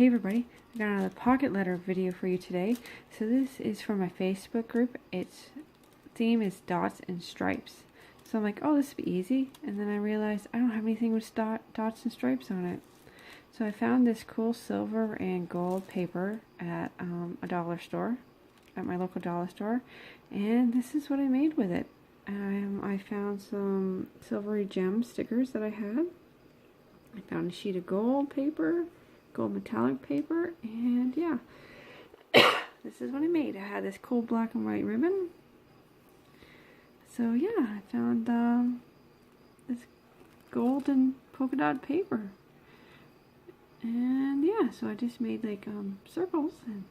Hey everybody, I got another pocket letter video for you today. So this is for my Facebook group. Its theme is dots and stripes. So I'm like, oh, this would be easy. And then I realized I don't have anything with dots and stripes on it. So I found this cool silver and gold paper at a dollar store, at my local dollar store. And this is what I made with it. I found some silvery gem stickers that I had. I found a sheet of gold paper, gold metallic paper, and yeah, this is what I made. I had this cool black and white ribbon. So yeah, I found this golden polka dot paper, and yeah, so I just made like circles, and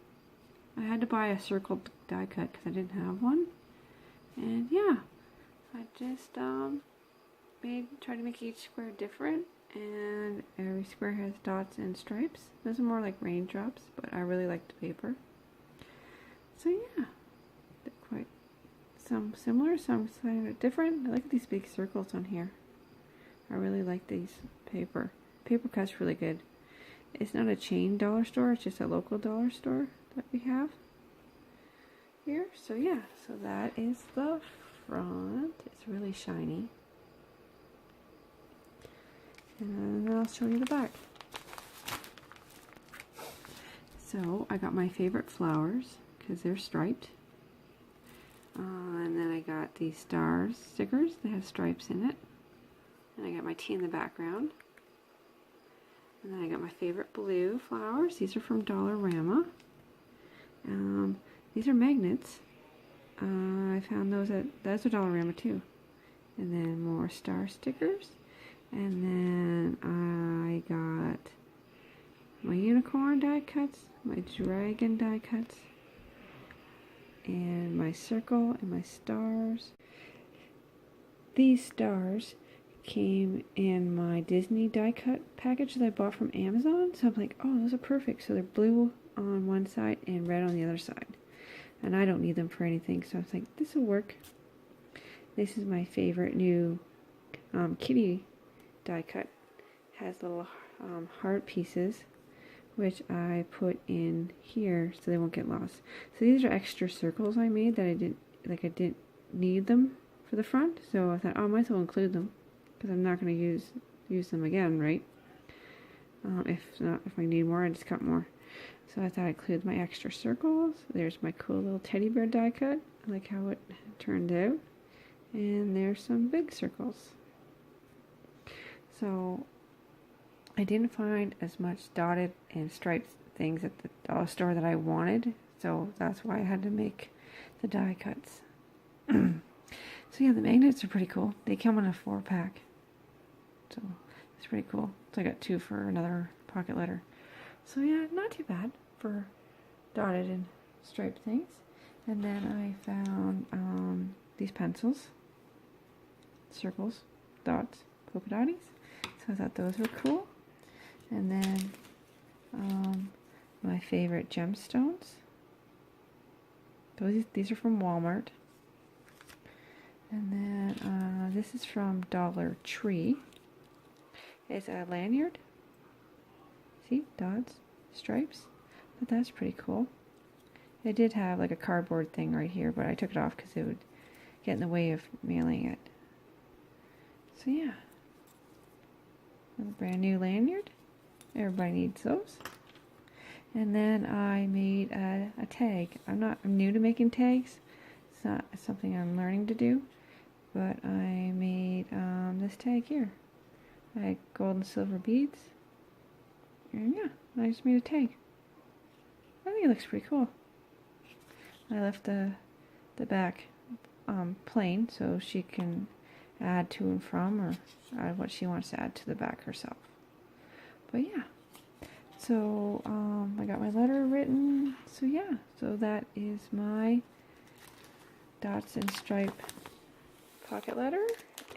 I had to buy a circle die cut because I didn't have one. And yeah, I just tried to make each square different. And every square has dots and stripes. Those are more like raindrops, but I really like the paper. So yeah, they're quite some similar, some kind of different. I like these big circles on here. I really like these paper. Paper cut's really good. It's not a chain dollar store, it's just a local dollar store that we have here. So yeah, so that is the front. It's really shiny. And I'll show you the back. So I got my favorite flowers because they're striped. And then I got these stars stickers that have stripes in it. And I got my tea in the background. And then I got my favorite blue flowers. These are from Dollarama. These are magnets. I found those are Dollarama too. And then more star stickers. And then I got my unicorn die cuts, my dragon die cuts, and my circle and my stars. These stars came in my Disney die cut package that I bought from Amazon. So I'm like, oh, those are perfect. So they're blue on one side and red on the other side. And I don't need them for anything. So I was like, this will work. This is my favorite new kitty die cut. Has little heart pieces which I put in here so they won't get lost. So these are extra circles I made that I didn't need them for the front, so I thought, oh, I might as well include them because I'm not going to use them again, right? If I need more, I just cut more. So I thought I'd include my extra circles. There's my cool little teddy bear die cut. I like how it turned out. And there's some big circles. So I didn't find as much dotted and striped things at the dollar store that I wanted, so that's why I had to make the die cuts. So yeah, the magnets are pretty cool. They come in a 4-pack, so it's pretty cool. So I got 2 for another pocket letter. So yeah, not too bad for dotted and striped things. And then I found these pencils, circles, dots, polka dotties. So I thought those were cool. And then my favorite gemstones. These are from Walmart. And then this is from Dollar Tree. It's a lanyard. See, dots, stripes. But that's pretty cool. It did have like a cardboard thing right here, but I took it off because it would get in the way of mailing it. So yeah. A brand new lanyard. Everybody needs those. And then I made a tag. I'm new to making tags. It's not something I'm learning to do. But I made this tag here. I had gold and silver beads. And yeah, I just made a tag. I think it looks pretty cool. I left the back plain so she can add to and from, or add what she wants to add to the back herself. But yeah, so I got my letter written. So yeah, so that is my dots and stripe pocket letter,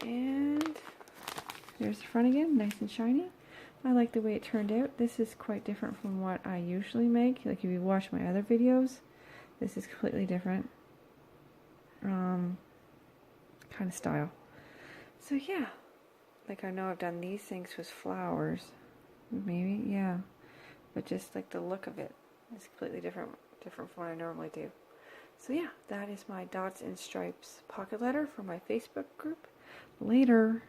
and there's the front again, nice and shiny. I like the way it turned out. This is quite different from what I usually make. Like if you watch my other videos, this is completely different kind of style. So yeah, like I know I've done these things with flowers, maybe, yeah. but just like the look of it is completely different from what I normally do. So yeah, that is my Dots and Stripes pocket letter for my Facebook group. Later.